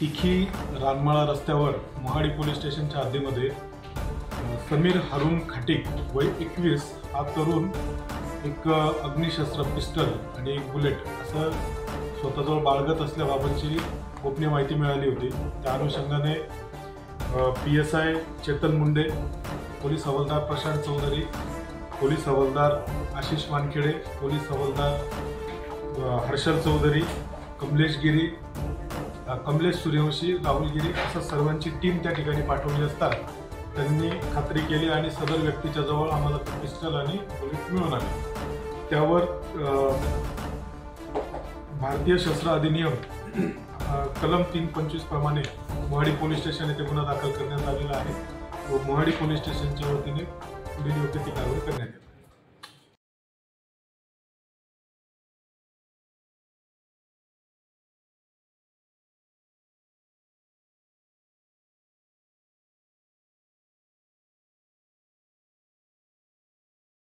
तिखी रानमाळा रस्त्यावर मोहाडी पोलीस स्टेशनच्या हद्दीमध्ये समीर हारून खाटीक वय 21 हा तरुण एक अग्निशस्त्र पिस्टल आणि एक बुलेट असं स्वतःजवळ बाळगत असल्याबाबतची गोपनीय माहिती मिळाली होती। त्या अनुषंगाने PSI चेतन मुंडे, पोलीस हवालदार प्रशांत चौधरी, पोलीस हवालदार आशिष वानखेडे, पोलीस हवालदार हर्षल चौधरी, कमलेश गिरी, कमलेश सूर्यवंशी, राहुल गिरी अशा सर्वांची टीम त्या ठिकाणी पाठवली असता त्यांनी खात्री केली आणि सदर व्यक्तीच्या जवळ आम्हाला पिस्टल आणि बुलेट मिळून आले। त्यावर भारतीय शस्त्र अधिनियम कलम 325 प्रमाणे मोहाडी पोलीस स्टेशन येथे गुन्हा दाखल करण्यात आलेला आहे व मोहाडी पोलीस स्टेशनच्या वतीने पुढील योग्य ती कारवाई करण्यात येईल।